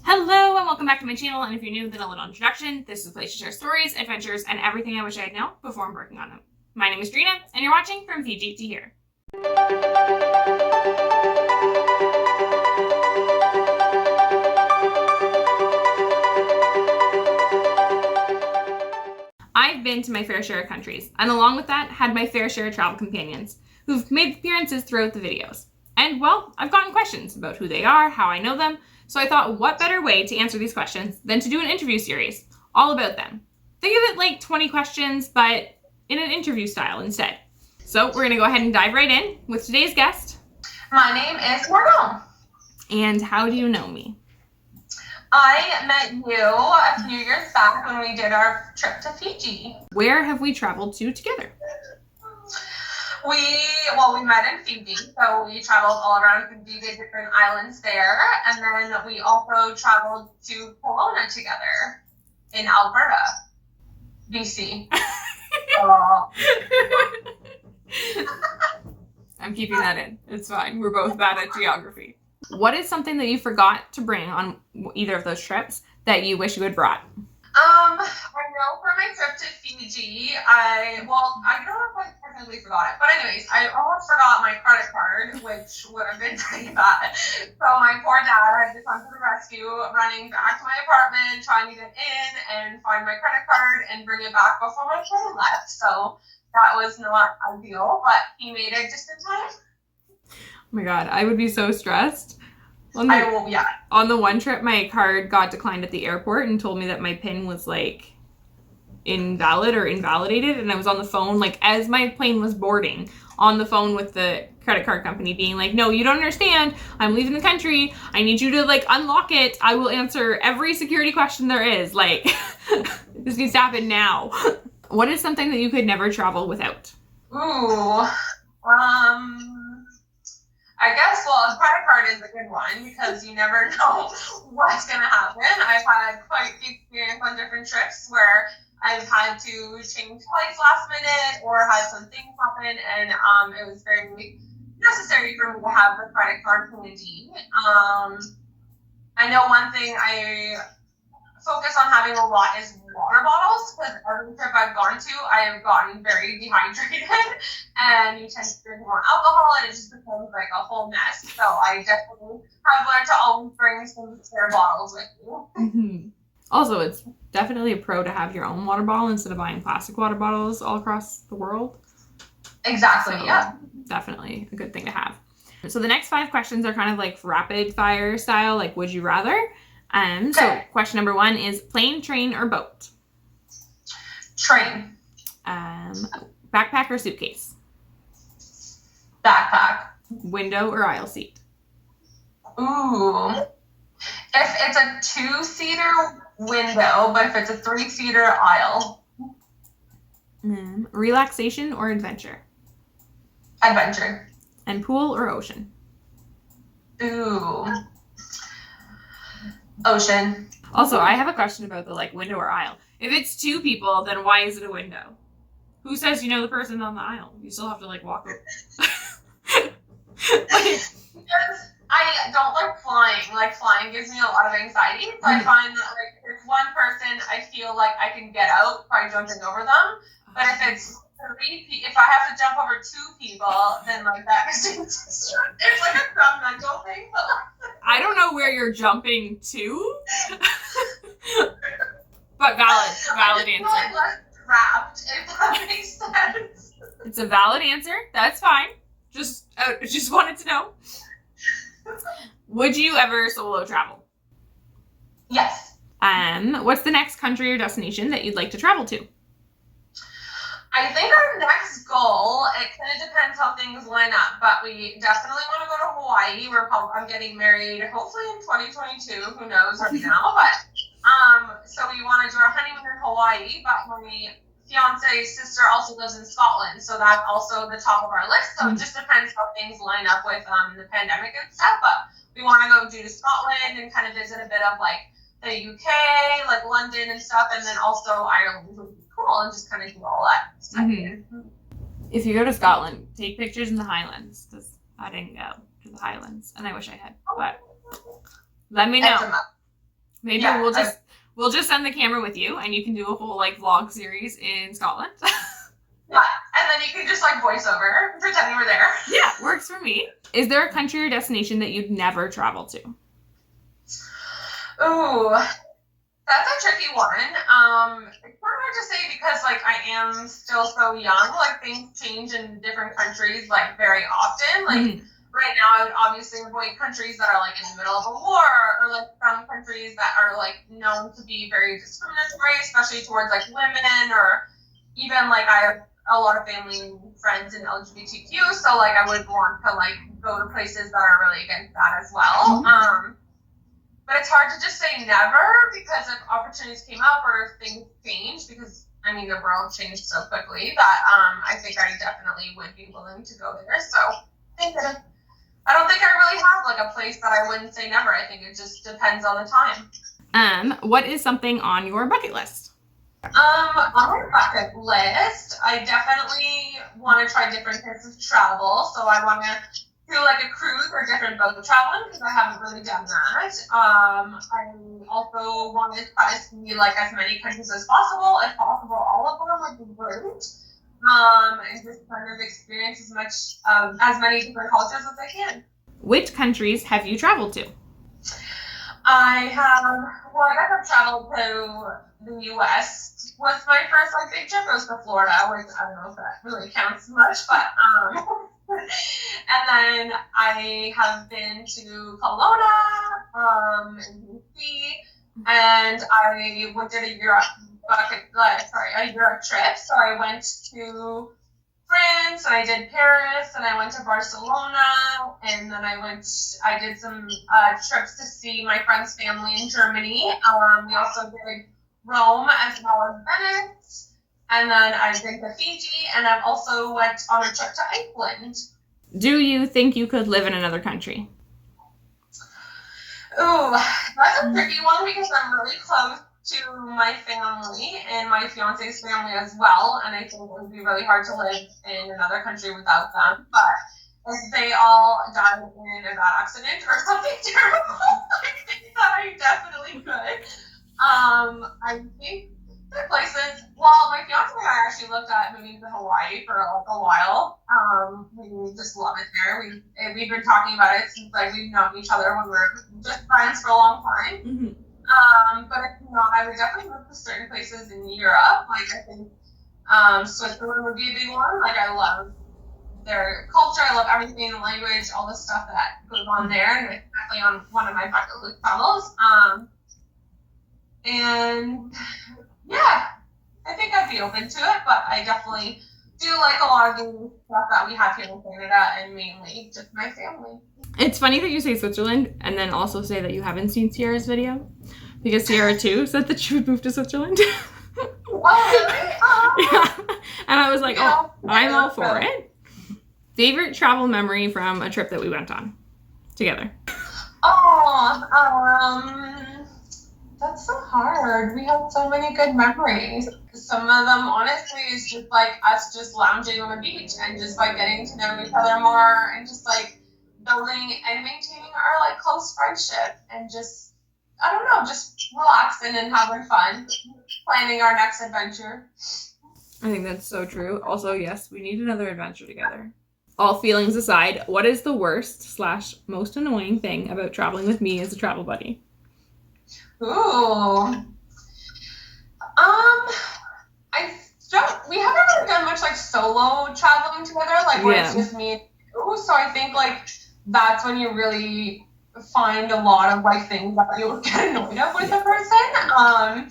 Hello and welcome back to my channel, and if you're new, then a little introduction. This is a place to share stories, adventures, and everything I wish I had known before embarking on them. My name is Drina, and you're watching From Fiji to Here. I've been to my fair share of countries, and along with that, had my fair share of travel companions, who've made appearances throughout the videos. And well, I've gotten questions about who they are, how I know them, so I thought what better way to answer these questions than to do an interview series all about them. Think of it like 20 questions, but in an interview style instead. So we're gonna go ahead and dive right in with today's guest. My name is Manon. And how do you know me? I met you a few years back when we did our trip to Fiji. Where have we traveled to together? We met in Fiji, so we traveled all around Fiji, the different islands there, and then we also traveled to Kelowna together in Alberta, BC. I'm keeping that in. It's fine. We're both bad at geography. What is something that you forgot to bring on either of those trips that you wish you had brought? I know for my trip to Fiji, I don't know if I technically forgot it, but anyways, I almost forgot my credit card, which would have been pretty bad. So my poor dad had to come to the rescue, running back to my apartment, trying to get in and find my credit card and bring it back before my train left. So that was not ideal, but he made it just in time. Oh my God, I would be so stressed. On the one trip, my card got declined at the airport and told me that my PIN was like invalid or invalidated, and I was on the phone like as my plane was boarding on the phone with the credit card company being like, no, you don't understand, I'm leaving the country, I need you to like unlock it, I will answer every security question there is, like this needs to happen now. What is something that you could never travel without? I guess, a credit card is a good one because you never know what's going to happen. I've had quite the experience on different trips where I've had to change flights last minute or had some things happen, and it was very necessary for me to have the credit card handy. I know one thing I focus on having a lot is water bottles, because every trip I've gone to, I have gotten very dehydrated, and you tend to drink more alcohol, and it just becomes like a whole mess. So I definitely have learned to always bring some spare bottles with you. Mm-hmm. Also, it's definitely a pro to have your own water bottle instead of buying plastic water bottles all across the world. Exactly, so, yeah. Definitely a good thing to have. So the next 5 questions are kind of like rapid fire style, like would you rather? So question number 1 is plane, train, or boat? Train. Backpack or suitcase? Backpack. Window or aisle seat? Ooh. If it's a 2-seater, window, but if it's a 3-seater, aisle. Relaxation or adventure? Adventure. And pool or ocean? Ooh. Ocean. Also, I have a question about the like window or aisle. If it's 2 people, then why is it a window? Who says you know the person on the aisle? You still have to like walk over. Because I don't like flying. Like flying gives me a lot of anxiety. So I find that like if it's one person, I feel like I can get out by jumping over them. But if it's 3 people, if I have to jump over 2 people, then like that is it's like a mental thing. I don't know where you're jumping to. But valid answer. Like less trapped, if that makes sense. It's a valid answer. That's fine. Just wanted to know. Would you ever solo travel? Yes. What's the next country or destination that you'd like to travel to? I think our next goal, it kind of depends how things line up, but we definitely want to go to Hawaii. I'm getting married hopefully in 2022. Who knows right now? But so we want to do our honeymoon in Hawaii, but my fiance's sister also lives in Scotland, so that's also the top of our list. So it just depends how things line up with the pandemic and stuff. But we want to go to Scotland and kind of visit a bit of like the UK, like London and stuff, and then also Ireland would be cool, and just kind of do all that stuff. Mm-hmm. If you go to Scotland, take pictures in the Highlands, because I didn't go to the Highlands, and I wish I had. But let me know. Maybe we'll just send the camera with you, and you can do a whole like vlog series in Scotland. Yeah, and then you can just like voice over, pretend you were there. Yeah, works for me. Is there a country or destination that you'd never travel to? Ooh, that's a tricky one. It's hard to say because like I am still so young. Like things change in different countries like very often. Like right now, I would obviously avoid countries that are like in the middle of a war, or like some countries that are like known to be very discriminatory, especially towards like women, or even like I have a lot of family and friends in LGBTQ, so like I would want to like go to places that are really against that as well. But it's hard to just say never, because if opportunities came up or if things change, because I mean the world changed so quickly that I think I definitely would be willing to go there. So I don't think I really have like a place that I wouldn't say never. I think it just depends on the time. What is something on your bucket list? On my bucket list, I definitely want to try different types of travel. So I want to do like a cruise or different boat traveling, because I haven't really done that. I also want to try to see like as many countries as possible. If possible, all of them would be great. And just kind of experience as many different cultures as I can. Which countries have you traveled to? I guess I've traveled to the U.S. was my first like big trip. It was to Florida, which I don't know if that really counts much, but and then I have been to Kelowna, in BC, and I did a Europe trip. So I went to France, and I did Paris, and I went to Barcelona, and then I did some trips to see my friend's family in Germany. We also did Rome as well as Venice, and then I've been to Fiji, and I've also went on a trip to Iceland. Do you think you could live in another country? Ooh, that's a tricky one, because I'm really close to my family and my fiance's family as well, and I think it would be really hard to live in another country without them. But if they all died in a bad accident or something terrible, I think that I definitely could. I think the places. Well, my fiance and I actually looked at moving to Hawaii for like a while. We just love it there. We've been talking about it since like we've known each other when we were just friends for a long time. But if not, I would definitely move to certain places in Europe. Like I think Switzerland would be a big one. Like I love their culture. I love everything, the language, all the stuff that goes on there, and it's definitely on one of my bucket list travels. And yeah, I think I'd be open to it, but I definitely do like a lot of the stuff that we have here in Canada, and mainly just my family. It's funny that you say Switzerland and then also say that you haven't seen Sierra's video, because Sierra too said that she would move to Switzerland. Oh, really? Yeah. And I was like, oh, I'm all for it. Favorite travel memory from a trip that we went on together? That's so hard. We have so many good memories. Some of them, honestly, is just like us just lounging on the beach and just like getting to know each other more, and just like building and maintaining our like close friendship, and just, I don't know, just relaxing and having fun, planning our next adventure. I think that's so true. Also, yes, we need another adventure together. All feelings aside, what is the worst / most annoying thing about traveling with me as a travel buddy? Ooh. We haven't really done much like solo traveling together, like where it's just me and you. So I think like that's when you really find a lot of like things that you'll get annoyed of with a person.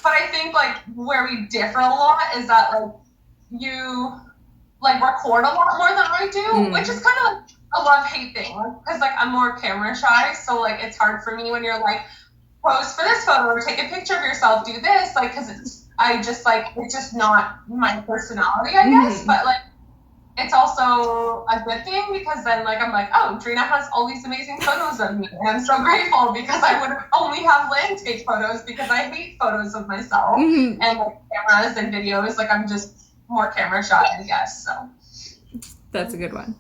But I think like where we differ a lot is that like you like record a lot more than I do, which is kind of like a love-hate thing, because like I'm more camera shy, so like it's hard for me when you're like, pose for this photo or take a picture of yourself, do this, like, because it's just not my personality, I guess. But like it's also a good thing, because then like I'm like, oh, Trina has all these amazing photos of me, and I'm so grateful, because I would only have Lynn take photos, because I hate photos of myself and like cameras and videos. Like I'm just more camera shy, I guess. So that's a good one.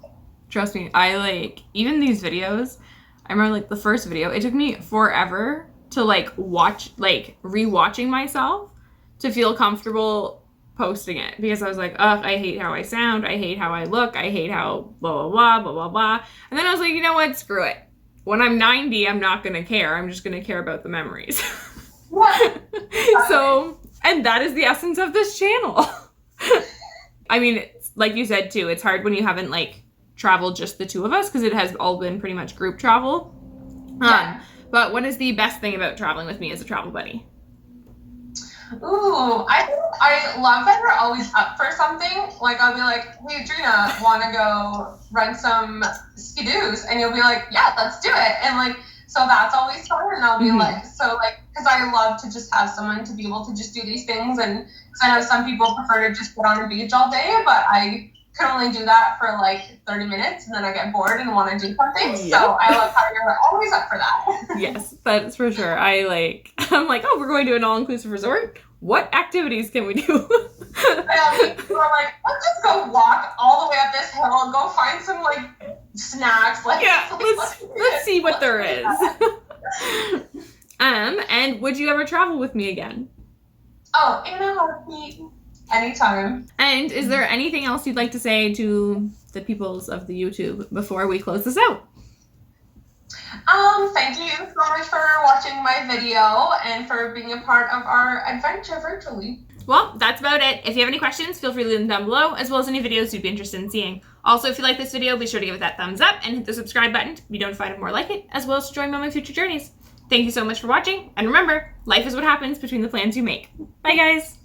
Trust me, I like even these videos. I remember like the first video, it took me forever to like rewatching myself to feel comfortable posting it, because I was like, ugh, I hate how I sound, I hate how I look, I hate how blah, blah, blah, blah, blah, blah. And then I was like, you know what, screw it. When I'm 90, I'm not going to care. I'm just going to care about the memories. What? So, and that is the essence of this channel. I mean, like you said too, it's hard when you haven't like traveled just the two of us, because it has all been pretty much group travel. Yeah. But what is the best thing about traveling with me as a travel buddy? Ooh, I think I love that you're always up for something. Like, I'll be like, hey, Adrina, want to go run some skidoos? And you'll be like, yeah, let's do it. And, like, so that's always fun. And I'll be like, so, like, because I love to just have someone to be able to just do these things. And cause I know some people prefer to just sit on a beach all day, but I can only do that for, like, 30 minutes. And then I get bored and want to do something. Yep. So I love how you're always up for that. Yes, that's for sure. I'm like, oh, we're going to an all-inclusive resort? What activities can we do? People are like, let's just go walk all the way up this hill and go find some, like, snacks. Like, yeah, let's see what there is. And would you ever travel with me again? Oh, in a heartbeat. Anytime. And is there anything else you'd like to say to the peoples of the YouTube before we close this out? Thank you so much for watching my video and for being a part of our adventure virtually. Well, that's about it. If you have any questions, feel free to leave them down below, as well as any videos you'd be interested in seeing. Also, if you like this video, be sure to give it that thumbs up and hit the subscribe button to be notified of more like it, as well as to join me on my future journeys. Thank you so much for watching, and remember, life is what happens between the plans you make. Bye, guys!